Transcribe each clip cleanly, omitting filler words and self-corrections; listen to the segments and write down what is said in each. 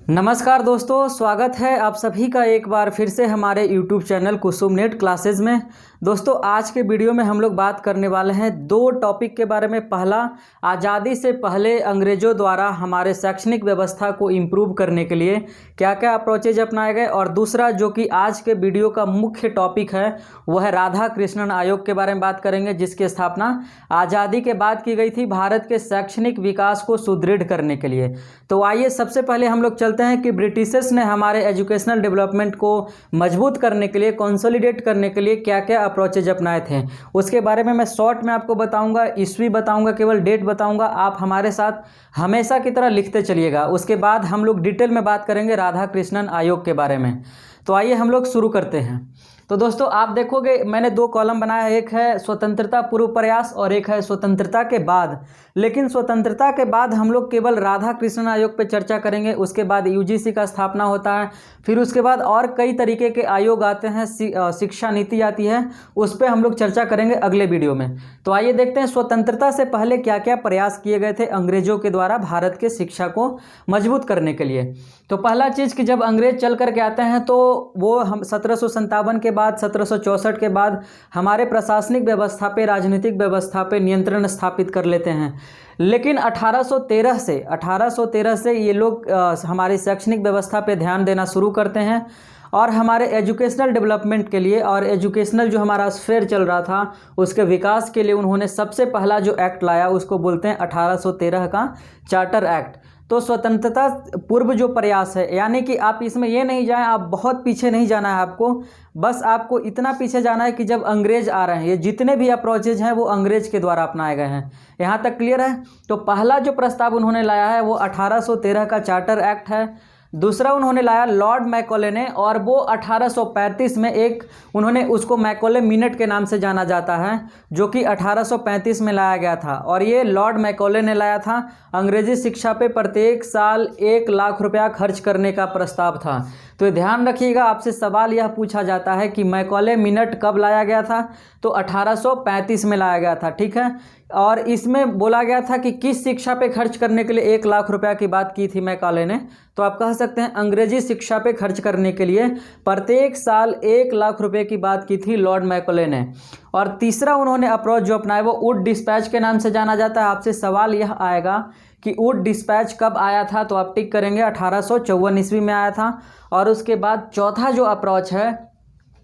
नमस्कार दोस्तों, स्वागत है आप सभी का एक बार फिर से हमारे YouTube चैनल कुसुम नेट क्लासेज में। दोस्तों, आज के वीडियो में हम लोग बात करने वाले हैं दो टॉपिक के बारे में। पहला, आज़ादी से पहले अंग्रेज़ों द्वारा हमारे शैक्षणिक व्यवस्था को इम्प्रूव करने के लिए क्या क्या अप्रोचेज अपनाए गए, और दूसरा जो कि आज के वीडियो का मुख्य टॉपिक है वह है राधा कृष्णन आयोग के बारे में बात करेंगे, जिसकी स्थापना आज़ादी के बाद की गई थी भारत के शैक्षणिक विकास को सुदृढ़ करने के लिए। तो आइए सबसे पहले हम लोग चलते हैं कि ब्रिटिशर्स ने हमारे एजुकेशनल डेवलपमेंट को मजबूत करने के लिए, कंसोलिडेट करने के लिए क्या क्या अप्रोचेज अपनाए थे। उसके बारे में मैं शॉर्ट में आपको बताऊंगा, ईस्वी बताऊंगा, केवल डेट बताऊंगा। आप हमारे साथ हमेशा की तरह लिखते चलिएगा। उसके बाद हम लोग डिटेल में बात करेंगे राधा कृष्णन आयोग के बारे में। तो आइए हम लोग शुरू करते हैं। तो दोस्तों, आप देखोगे मैंने दो कॉलम बनाया है, एक है स्वतंत्रता पूर्व प्रयास और एक है स्वतंत्रता के बाद। लेकिन स्वतंत्रता के बाद हम लोग केवल राधा कृष्णन आयोग पे चर्चा करेंगे। उसके बाद यूजीसी का स्थापना होता है, फिर उसके बाद और कई तरीके के आयोग आते हैं, शिक्षा नीति आती है, उस पर हम लोग चर्चा करेंगे अगले वीडियो में। तो आइए देखते हैं स्वतंत्रता से पहले क्या क्या प्रयास किए गए थे अंग्रेजों के द्वारा भारत के शिक्षा को मजबूत करने के लिए। तो पहला चीज़ कि जब अंग्रेज चल करके आते हैं तो वो हम 1757 के बाद, 1764 के बाद हमारे प्रशासनिक व्यवस्था पे, राजनीतिक व्यवस्था पे नियंत्रण स्थापित कर लेते हैं। लेकिन 1813 से ये लोग हमारी शैक्षणिक व्यवस्था पे ध्यान देना शुरू करते हैं और हमारे एजुकेशनल डेवलपमेंट के लिए और एजुकेशनल जो हमारा स्फेयर चल रहा था उसके विकास के लिए उन्होंने सबसे पहला जो एक्ट लाया उसको बोलते हैं 1813 का चार्टर एक्ट। तो स्वतंत्रता पूर्व जो प्रयास है, यानी कि आप इसमें ये नहीं जाएं, आप बहुत पीछे नहीं जाना है आपको, बस आपको इतना पीछे जाना है कि जब अंग्रेज आ रहे हैं, ये जितने भी अप्रोचेज हैं वो अंग्रेज के द्वारा अपनाए गए हैं। यहाँ तक क्लियर है। तो पहला जो प्रस्ताव उन्होंने लाया है वो 1813 का चार्टर एक्ट है। दूसरा उन्होंने लाया लॉर्ड मैकॉले ने, और वो 1835 में एक उन्होंने उसको मैकॉले मिनट के नाम से जाना जाता है, जो कि 1835 में लाया गया था। और ये लॉर्ड मैकॉले ने लाया था। अंग्रेजी शिक्षा पे प्रत्येक साल 1 लाख रुपया खर्च करने का प्रस्ताव था। तो ध्यान रखिएगा, आपसे सवाल यह पूछा जाता है कि मैकॉले मिनट कब लाया गया था, तो 1835 में लाया गया था। ठीक है। और इसमें बोला गया था कि किस शिक्षा पे खर्च करने के लिए 1 लाख रुपया की बात की थी मैकॉले ने, तो आप कह सकते हैं अंग्रेजी शिक्षा पे खर्च करने के लिए प्रत्येक साल 1 लाख रुपए की बात की थी लॉर्ड मैकॉले ने। और तीसरा उन्होंने अप्रोच जो अपनाया वो वुड डिस्पैच के नाम से जाना जाता है। आपसे सवाल यह आएगा कि वुड डिस्पैच कब आया था, तो आप टिक करेंगे 1854 ईस्वी में आया था। और उसके बाद चौथा जो अप्रोच है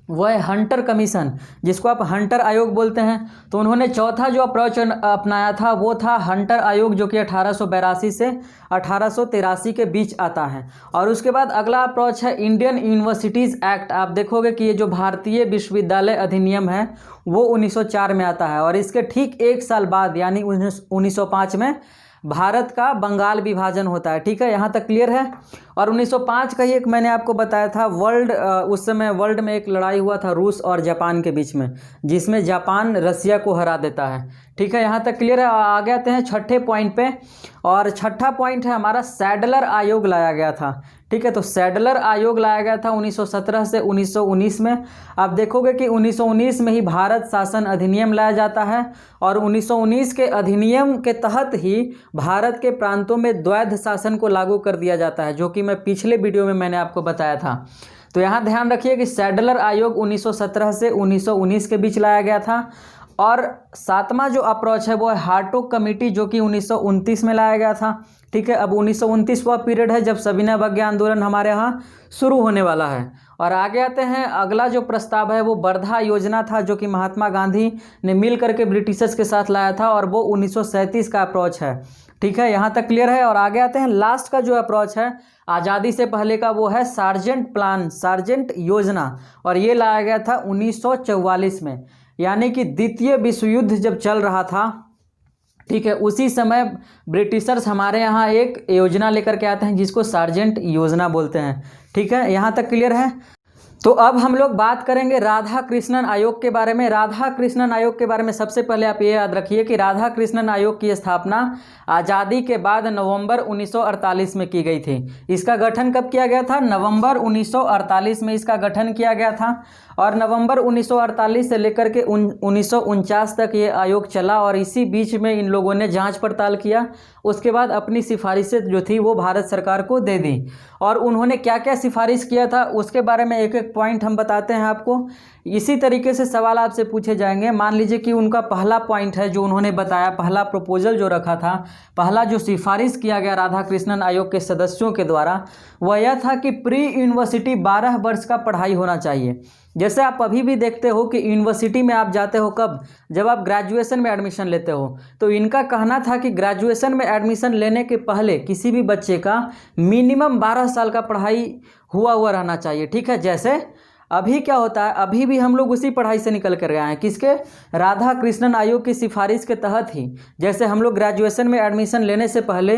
वो है हंटर कमीशन, जिसको आप हंटर आयोग बोलते हैं। तो उन्होंने चौथा जो अप्रोच अपनाया था वो था हंटर आयोग, जो कि 1882 से 1883 के बीच आता है। और उसके बाद अगला अप्रोच है इंडियन यूनिवर्सिटीज़ एक्ट। आप देखोगे कि ये जो भारतीय विश्वविद्यालय अधिनियम है वो 1904 में आता है, और इसके ठीक 1 साल बाद यानी 1905 में भारत का बंगाल विभाजन होता है। ठीक है, यहाँ तक क्लियर है। और 1905 का ही एक मैंने आपको बताया था उस समय वर्ल्ड में एक लड़ाई हुआ था रूस और जापान के बीच में, जिसमें जापान रसिया को हरा देता है। ठीक है, यहाँ तक क्लियर है। आगे आते हैं छठे पॉइंट पे, और छठा पॉइंट है हमारा सैडलर आयोग लाया गया था। ठीक है, तो सैडलर आयोग लाया गया था 1917 से 1919 में। आप देखोगे कि 1919 में ही भारत शासन अधिनियम लाया जाता है, और 1919 के अधिनियम के तहत ही भारत के प्रांतों में द्वैध शासन को लागू कर दिया जाता है, जो कि मैं पिछले वीडियो में मैंने आपको बताया था। तो यहाँ ध्यान रखिए कि सैडलर आयोग 1917 से 1919 के बीच लाया गया था। और सातवां जो अप्रोच है वो है हार्टोग कमेटी, जो कि 1929 में लाया गया था। ठीक है, अब 1929 वह पीरियड है जब सविनय अवज्ञा आंदोलन हमारे यहाँ शुरू होने वाला है। और आगे आते हैं, अगला जो प्रस्ताव है वो वर्धा योजना था, जो कि महात्मा गांधी ने मिल करके ब्रिटिशर्स के साथ लाया था, और वो 1937 का अप्रोच है। ठीक है, यहाँ तक क्लियर है। और आगे आते हैं, लास्ट का जो अप्रोच है आज़ादी से पहले का वो है सार्जेंट प्लान, सार्जेंट योजना, और ये लाया गया था 1944 में, यानी कि द्वितीय विश्व युद्ध जब चल रहा था। ठीक है, उसी समय ब्रिटिशर्स हमारे यहाँ एक योजना लेकर के आते हैं जिसको सार्जेंट योजना बोलते हैं। ठीक है, यहाँ तक क्लियर है। तो अब हम लोग बात करेंगे राधा कृष्णन आयोग के बारे में। राधा कृष्णन आयोग के बारे में सबसे पहले आप ये याद रखिए कि राधा कृष्णन आयोग की स्थापना आज़ादी के बाद नवंबर 1948 में की गई थी। इसका गठन कब किया गया था? नवंबर 1948 में इसका गठन किया गया था, और नवंबर 1948 से लेकर के 1949 तक ये आयोग चला, और इसी बीच में इन लोगों ने जांच पड़ताल किया। उसके बाद अपनी सिफारिशें जो थी वो भारत सरकार को दे दी। और उन्होंने क्या क्या सिफारिश किया था उसके बारे में एक एक पॉइंट हम बताते हैं आपको। इसी तरीके से सवाल आपसे पूछे जाएंगे। मान लीजिए कि उनका पहला पॉइंट है जो उन्होंने बताया, पहला प्रपोजल जो रखा था, पहला जो सिफारिश किया गया राधाकृष्णन आयोग के सदस्यों के द्वारा, वह यह था कि प्री यूनिवर्सिटी 12 वर्ष का पढ़ाई होना चाहिए। जैसे आप अभी भी देखते हो कि यूनिवर्सिटी में आप जाते हो कब, जब आप ग्रेजुएशन में एडमिशन लेते हो, तो इनका कहना था कि ग्रेजुएशन में एडमिशन लेने के पहले किसी भी बच्चे का मिनिमम 12 साल का पढ़ाई हुआ रहना चाहिए। ठीक है, जैसे अभी क्या होता है, अभी भी हम लोग उसी पढ़ाई से निकल कर आए हैं, किसके, राधा कृष्णन आयोग की सिफारिश के तहत ही। जैसे हम लोग ग्रेजुएशन में एडमिशन लेने से पहले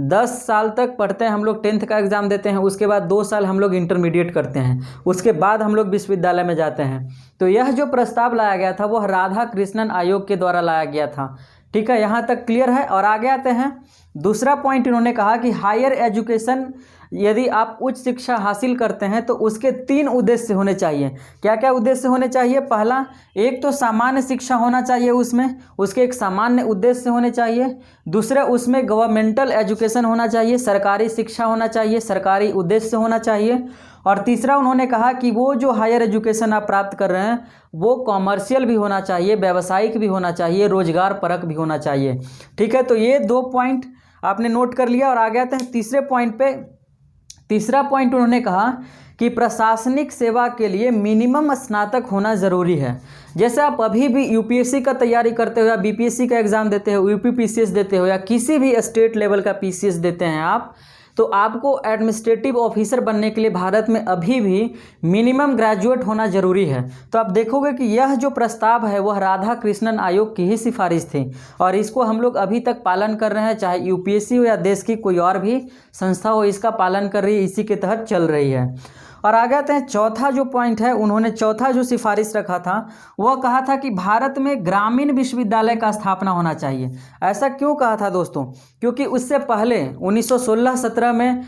10 साल तक पढ़ते हैं, हम लोग 10th का एग्ज़ाम देते हैं, उसके बाद 2 साल हम लोग इंटरमीडिएट करते हैं, उसके बाद हम लोग विश्वविद्यालय में जाते हैं। तो यह जो प्रस्ताव लाया गया था वह राधा कृष्णन आयोग के द्वारा लाया गया था। ठीक है, यहाँ तक क्लियर है। और आगे आते हैं, दूसरा पॉइंट इन्होंने कहा कि हायर एजुकेशन, यदि आप उच्च शिक्षा हासिल करते हैं तो उसके 3 उद्देश्य होने चाहिए। क्या क्या उद्देश्य होने चाहिए? पहला, एक तो सामान्य शिक्षा होना चाहिए, उसमें उसके एक सामान्य उद्देश्य होने चाहिए। दूसरा, उसमें गवर्नमेंटल एजुकेशन होना चाहिए, सरकारी शिक्षा होना चाहिए, सरकारी उद्देश्य होना चाहिए। और तीसरा उन्होंने कहा कि वो जो हायर एजुकेशन आप प्राप्त कर रहे हैं वो कॉमर्शियल भी होना चाहिए, व्यावसायिक भी होना चाहिए, रोजगार परक भी होना चाहिए। ठीक है, तो ये 2 पॉइंट आपने नोट कर लिया। और आगे आते हैं तीसरे पॉइंट पे। तीसरा पॉइंट उन्होंने कहा कि प्रशासनिक सेवा के लिए मिनिमम स्नातक होना ज़रूरी है। जैसे आप अभी भी यूपीएससी का तैयारी करते हो या बीपीएससी का एग्ज़ाम देते हो, यूपीपीसीएस देते हो या किसी भी स्टेट लेवल का पीसीएस देते हैं आप, तो आपको एडमिनिस्ट्रेटिव ऑफिसर बनने के लिए भारत में अभी भी मिनिमम ग्रेजुएट होना ज़रूरी है। तो आप देखोगे कि यह जो प्रस्ताव है वह राधा कृष्णन आयोग की ही सिफारिश थी और इसको हम लोग अभी तक पालन कर रहे हैं, चाहे यूपीएससी हो या देश की कोई और भी संस्था हो, इसका पालन कर रही है, इसी के तहत चल रही है। और आगे आते हैं, चौथा जो पॉइंट है, उन्होंने चौथा जो सिफारिश रखा था वह कहा था कि भारत में ग्रामीण विश्वविद्यालय का स्थापना होना चाहिए। ऐसा क्यों कहा था दोस्तों? क्योंकि उससे पहले 1916-17 में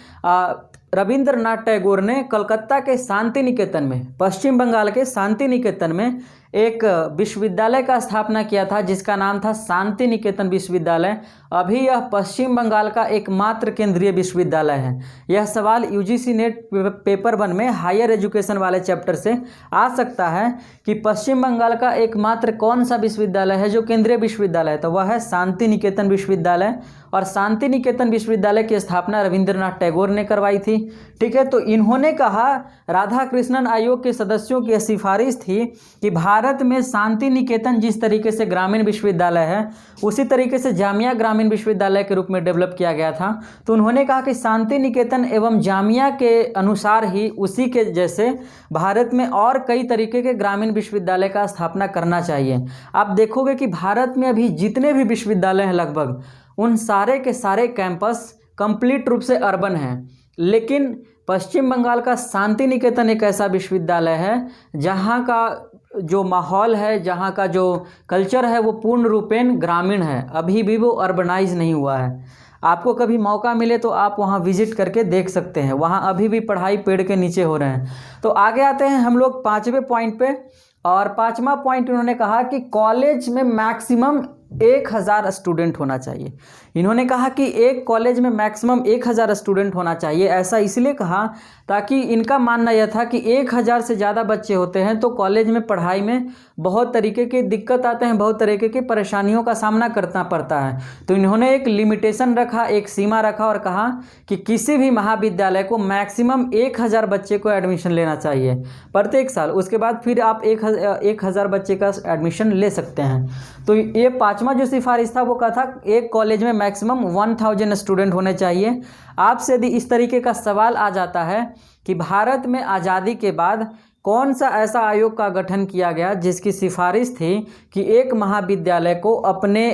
रविंद्रनाथ टैगोर ने कलकत्ता के शांति निकेतन में, पश्चिम बंगाल के शांति निकेतन में एक विश्वविद्यालय का स्थापना किया था जिसका नाम था शांति निकेतन विश्वविद्यालय। अभी यह पश्चिम बंगाल का एकमात्र केंद्रीय विश्वविद्यालय है। यह सवाल यूजीसी नेट पेपर 1 में हायर एजुकेशन वाले चैप्टर से आ सकता है कि पश्चिम बंगाल का एकमात्र कौन सा विश्वविद्यालय है जो केंद्रीय विश्वविद्यालय है, तो वह है शांति निकेतन विश्वविद्यालय। और शांति निकेतन विश्वविद्यालय की स्थापना रविंद्रनाथ टैगोर ने करवाई थी। ठीक है, तो इन्होंने कहा, राधा कृष्णन आयोग के सदस्यों की सिफारिश थी कि भारत में शांति निकेतन जिस तरीके से ग्रामीण विश्वविद्यालय है उसी तरीके से जामिया ग्रामीण विश्वविद्यालय के रूप में डेवलप किया गया था। तो उन्होंने कहा कि शांति निकेतन एवं जामिया के अनुसार ही उसी के जैसे भारत में और कई तरीके के ग्रामीण विश्वविद्यालय का स्थापना करना चाहिए। आप देखोगे कि भारत में अभी जितने भी विश्वविद्यालय हैं लगभग उन सारे के सारे कैंपस कंप्लीट रूप से अर्बन हैं, लेकिन पश्चिम बंगाल का शांति निकेतन एक ऐसा विश्वविद्यालय है जहाँ का जो माहौल है, जहाँ का जो कल्चर है वो पूर्ण रूपेण ग्रामीण है, अभी भी वो अर्बनाइज नहीं हुआ है। आपको कभी मौका मिले तो आप वहाँ विजिट करके देख सकते हैं, वहाँ अभी भी पढ़ाई पेड़ के नीचे हो रहे हैं। तो आगे आते हैं हम लोग 5वें पॉइंट पे। और 5वां पॉइंट उन्होंने कहा कि कॉलेज में मैक्सिमम 1000 स्टूडेंट होना चाहिए। इन्होंने कहा कि एक कॉलेज में मैक्सिमम 1000 स्टूडेंट होना चाहिए। ऐसा इसलिए कहा ताकि इनका मानना यह था कि 1000 से ज़्यादा बच्चे होते हैं तो कॉलेज में पढ़ाई में बहुत तरीके की दिक्कत आते हैं, बहुत तरीके की परेशानियों का सामना करना पड़ता है। तो इन्होंने एक लिमिटेशन रखा, एक सीमा रखा और कहा कि किसी भी महाविद्यालय को मैक्सिमम 1000 बच्चे को एडमिशन लेना चाहिए प्रत्येक साल। उसके बाद फिर आप 1000 बच्चे का एडमिशन ले सकते हैं। तो ये 5वां जो सिफारिश था वो कहा था एक कॉलेज में मैक्सिमम 1000 स्टूडेंट होने चाहिए। आपसे यदि इस तरीके का सवाल आ जाता है कि भारत में आज़ादी के बाद कौन सा ऐसा आयोग का गठन किया गया जिसकी सिफारिश थी कि एक महाविद्यालय को अपने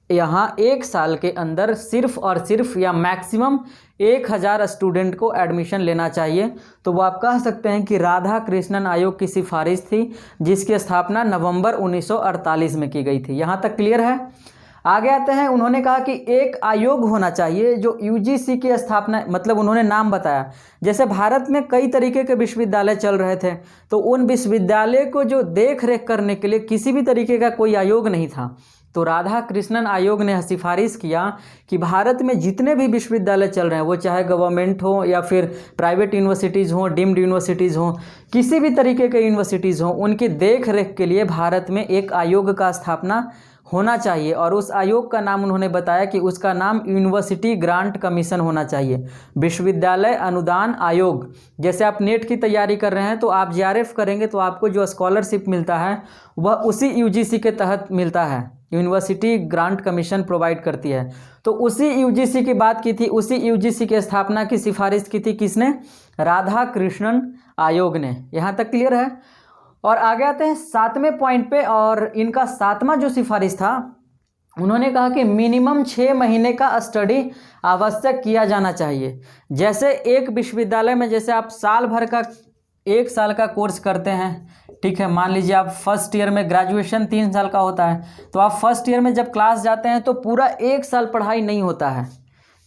यहाँ 1 साल के अंदर सिर्फ और सिर्फ या मैक्सिमम 1000 स्टूडेंट को एडमिशन लेना चाहिए, तो वो आप कह सकते हैं कि राधा कृष्णन आयोग की सिफारिश थी जिसकी स्थापना नवंबर 1948 में की गई थी। यहाँ तक क्लियर है? आगे आते हैं, उन्होंने कहा कि एक आयोग होना चाहिए जो यूजीसी की स्थापना, मतलब उन्होंने नाम बताया। जैसे भारत में कई तरीके के विश्वविद्यालय चल रहे थे, तो उन विश्वविद्यालय को जो देख रेख करने के लिए किसी भी तरीके का कोई आयोग नहीं था। तो राधा कृष्णन आयोग ने सिफारिश किया कि भारत में जितने भी विश्वविद्यालय चल रहे हैं, वो चाहे गवर्नमेंट हो या फिर प्राइवेट यूनिवर्सिटीज़ हों, डीम्ड यूनिवर्सिटीज़ हों, किसी भी तरीके के यूनिवर्सिटीज़ हों, उनकी देख रेख के लिए भारत में एक आयोग का स्थापना होना चाहिए। और उस आयोग का नाम उन्होंने बताया कि उसका नाम यूनिवर्सिटी ग्रांट कमीशन होना चाहिए, विश्वविद्यालय अनुदान आयोग। जैसे आप नेट की तैयारी कर रहे हैं तो आप जीआरएफ करेंगे तो आपको जो स्कॉलरशिप मिलता है वह उसी यूजीसी के तहत मिलता है, यूनिवर्सिटी ग्रांट कमीशन प्रोवाइड करती है। तो उसी यूजीसी की बात की थी, उसी यूजीसी की स्थापना की सिफारिश की थी किसने? राधा कृष्णन आयोग ने। यहाँ तक क्लियर है। और आगे आते हैं 7वें पॉइंट पे, और इनका 7वां जो सिफारिश था, उन्होंने कहा कि मिनिमम 6 महीने का स्टडी आवश्यक किया जाना चाहिए। जैसे एक विश्वविद्यालय में जैसे आप साल भर का 1 साल का कोर्स करते हैं, ठीक है, मान लीजिए आप फर्स्ट ईयर में, ग्रेजुएशन 3 साल का होता है, तो आप फर्स्ट ईयर में जब क्लास जाते हैं तो पूरा 1 साल पढ़ाई नहीं होता है,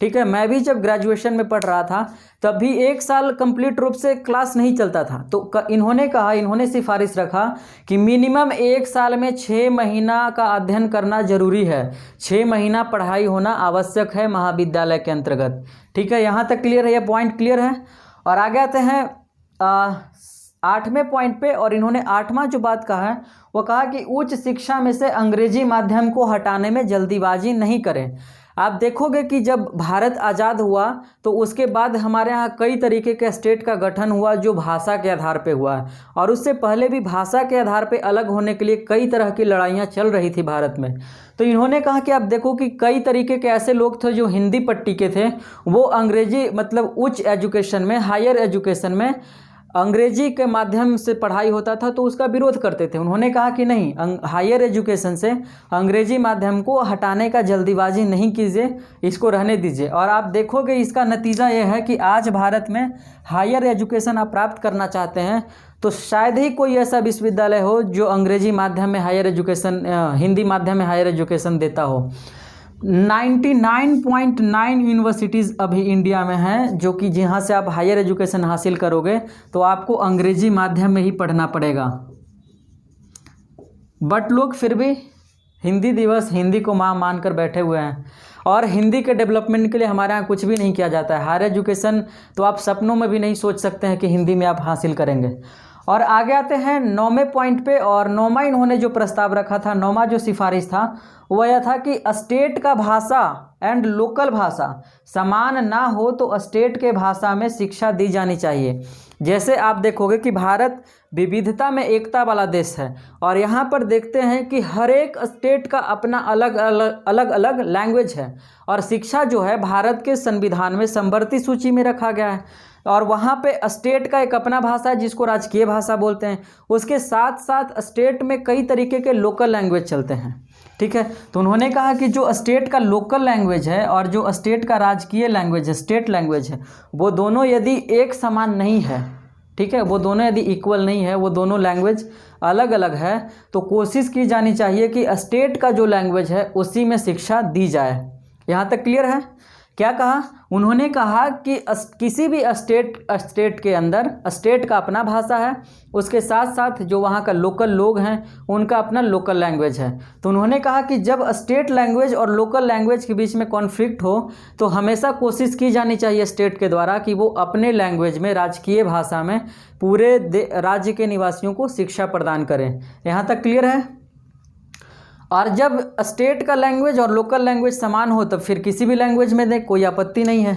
ठीक है। मैं भी जब ग्रेजुएशन में पढ़ रहा था तब भी 1 साल कंप्लीट रूप से क्लास नहीं चलता था। तो इन्होंने कहा, इन्होंने सिफारिश रखा कि मिनिमम 1 साल में 6 महीना का अध्ययन करना जरूरी है, 6 महीना पढ़ाई होना आवश्यक है महाविद्यालय के अंतर्गत, ठीक है। यहाँ तक क्लियर है, यह पॉइंट क्लियर है। और आगे आते हैं 8वें पॉइंट पे, और इन्होंने 8वां जो बात कहा है वो कहा कि उच्च शिक्षा में से अंग्रेजी माध्यम को हटाने में जल्दीबाजी नहीं करें। आप देखोगे कि जब भारत आज़ाद हुआ तो उसके बाद हमारे यहाँ कई तरीके के स्टेट का गठन हुआ जो भाषा के आधार पे हुआ है, और उससे पहले भी भाषा के आधार पे अलग होने के लिए कई तरह की लड़ाइयाँ चल रही थी भारत में। तो इन्होंने कहा कि आप देखो कि कई तरीके के ऐसे लोग थे जो हिंदी पट्टी के थे, वो अंग्रेजी, मतलब उच्च एजुकेशन में, हायर एजुकेशन में अंग्रेजी के माध्यम से पढ़ाई होता था तो उसका विरोध करते थे। उन्होंने कहा कि नहीं, हायर एजुकेशन से अंग्रेजी माध्यम को हटाने का जल्दीबाजी नहीं कीजिए, इसको रहने दीजिए। और आप देखोगे इसका नतीजा ये है कि आज भारत में हायर एजुकेशन आप प्राप्त करना चाहते हैं तो शायद ही कोई ऐसा विश्वविद्यालय हो जो अंग्रेजी माध्यम में हायर एजुकेशन, हिंदी माध्यम में हायर एजुकेशन देता हो। 99.9 यूनिवर्सिटीज़ अभी इंडिया में हैं जो कि जहाँ से आप हायर एजुकेशन हासिल करोगे तो आपको अंग्रेजी माध्यम में ही पढ़ना पड़ेगा। बट लोग फिर भी हिंदी दिवस, हिंदी को माँ मानकर बैठे हुए हैं, और हिंदी के डेवलपमेंट के लिए हमारे यहाँ कुछ भी नहीं किया जाता है। हायर एजुकेशन तो आप सपनों में भी नहीं सोच सकते हैं कि हिंदी में आप हासिल करेंगे। और आगे आते हैं 9वें पॉइंट पे, और 9वां इन्होंने जो प्रस्ताव रखा था, 9वां जो सिफारिश था वह यह था कि स्टेट का भाषा एंड लोकल भाषा समान ना हो तो स्टेट के भाषा में शिक्षा दी जानी चाहिए। जैसे आप देखोगे कि भारत विविधता में एकता वाला देश है, और यहाँ पर देखते हैं कि हर एक स्टेट का अपना अलग अलग लैंग्वेज है, और शिक्षा जो है भारत के संविधान में समवर्ती सूची में रखा गया है, और वहाँ पे स्टेट का एक अपना भाषा है जिसको राजकीय भाषा बोलते हैं। उसके साथ साथ स्टेट में कई तरीके के लोकल लैंग्वेज चलते हैं, ठीक है। तो उन्होंने कहा कि जो स्टेट का लोकल लैंग्वेज है और जो स्टेट का राजकीय लैंग्वेज है, स्टेट लैंग्वेज है, वो दोनों यदि एक समान नहीं है, ठीक है, वो दोनों यदि इक्वल नहीं है, वो दोनों लैंग्वेज अलग अलग है, तो कोशिश की जानी चाहिए कि स्टेट का जो लैंग्वेज है उसी में शिक्षा दी जाए। यहाँ तक क्लियर है? क्या कहा उन्होंने? कहा कि किसी भी स्टेट के अंदर स्टेट का अपना भाषा है, उसके साथ साथ जो वहाँ का लोकल लोग हैं उनका अपना लोकल लैंग्वेज है। तो उन्होंने कहा कि जब स्टेट लैंग्वेज और लोकल लैंग्वेज के बीच में कॉन्फ्लिक्ट हो तो हमेशा कोशिश की जानी चाहिए स्टेट के द्वारा कि वो अपने लैंग्वेज में, राजकीय भाषा में पूरे राज्य के निवासियों को शिक्षा प्रदान करें। यहाँ तक क्लियर है? और जब स्टेट का लैंग्वेज और लोकल लैंग्वेज समान हो तब फिर किसी भी लैंग्वेज में दें, कोई आपत्ति नहीं है।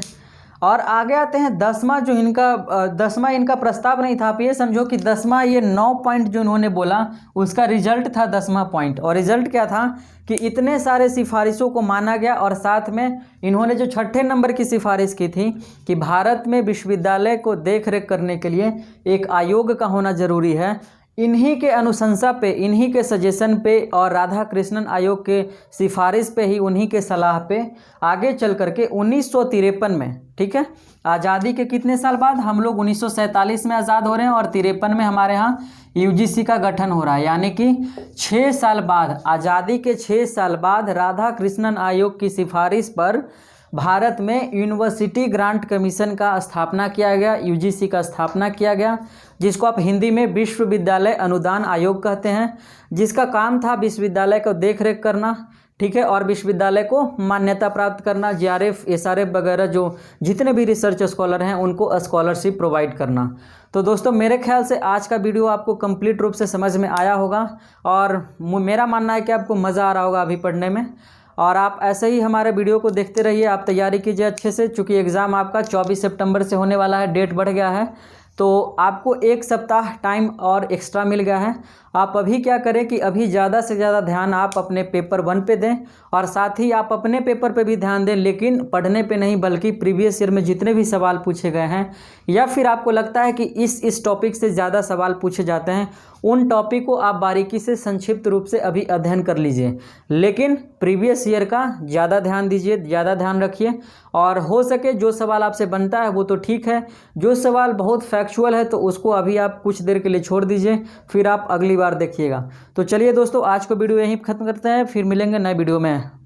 और आगे आते हैं 10वां, जो इनका 10वां इनका प्रस्ताव नहीं था। आप ये समझो कि 10वां, ये 9 पॉइंट जो इन्होंने बोला उसका रिजल्ट था 10वां पॉइंट। और रिजल्ट क्या था कि इतने सारे सिफारिशों को माना गया, और साथ में इन्होंने जो 6ठे नंबर की सिफारिश की थी कि भारत में विश्वविद्यालय को देख रेख करने के लिए एक आयोग का होना ज़रूरी है। इन्हीं के अनुशंसा पे, इन्हीं के सजेशन पे और राधा कृष्णन आयोग के सिफारिश पे ही, उन्हीं के सलाह पे आगे चल करके 1953 में, ठीक है, आज़ादी के कितने साल बाद, हम लोग 1947 में आज़ाद हो रहे हैं और 53 में हमारे यहाँ यूजीसी का गठन हो रहा है। यानी कि 6 साल बाद, आज़ादी के 6 साल बाद राधा कृष्णन आयोग की सिफारिश पर भारत में यूनिवर्सिटी ग्रांट कमीशन का स्थापना किया गया, यूजीसी का स्थापना किया गया, जिसको आप हिंदी में विश्वविद्यालय अनुदान आयोग कहते हैं, जिसका काम था विश्वविद्यालय को देखरेख करना, ठीक है, और विश्वविद्यालय को मान्यता प्राप्त करना, जीआरएफ, एसआरएफ वगैरह जो जितने भी रिसर्च स्कॉलर हैं उनको स्कॉलरशिप प्रोवाइड करना। तो दोस्तों मेरे ख्याल से आज का वीडियो आपको कंप्लीट रूप से समझ में आया होगा और मेरा मानना है कि आपको मज़ा आ रहा होगा अभी पढ़ने में, और आप ऐसे ही हमारे वीडियो को देखते रहिए। आप तैयारी कीजिए अच्छे से, चूँकि एग्ज़ाम आपका 24 सितंबर से होने वाला है, डेट बढ़ गया है, तो आपको 1 सप्ताह टाइम और एक्स्ट्रा मिल गया है। आप अभी क्या करें कि अभी ज़्यादा से ज़्यादा ध्यान आप अपने पेपर 1 पे दें और साथ ही आप अपने पेपर पे भी ध्यान दें, लेकिन पढ़ने पे नहीं, बल्कि प्रीवियस ईयर में जितने भी सवाल पूछे गए हैं या फिर आपको लगता है कि इस टॉपिक से ज़्यादा सवाल पूछे जाते हैं, उन टॉपिक को आप बारीकी से संक्षिप्त रूप से अभी अध्ययन कर लीजिए, लेकिन प्रीवियस ईयर का ज़्यादा ध्यान दीजिए, ज़्यादा ध्यान रखिए। और हो सके जो सवाल आपसे बनता है वो तो ठीक है, जो सवाल बहुत फैक्चुअल है तो उसको अभी आप कुछ देर के लिए छोड़ दीजिए, फिर आप अगली बार देखिएगा। तो चलिए दोस्तों, आज को वीडियो यहीं खत्म करते हैं, फिर मिलेंगे नए वीडियो में।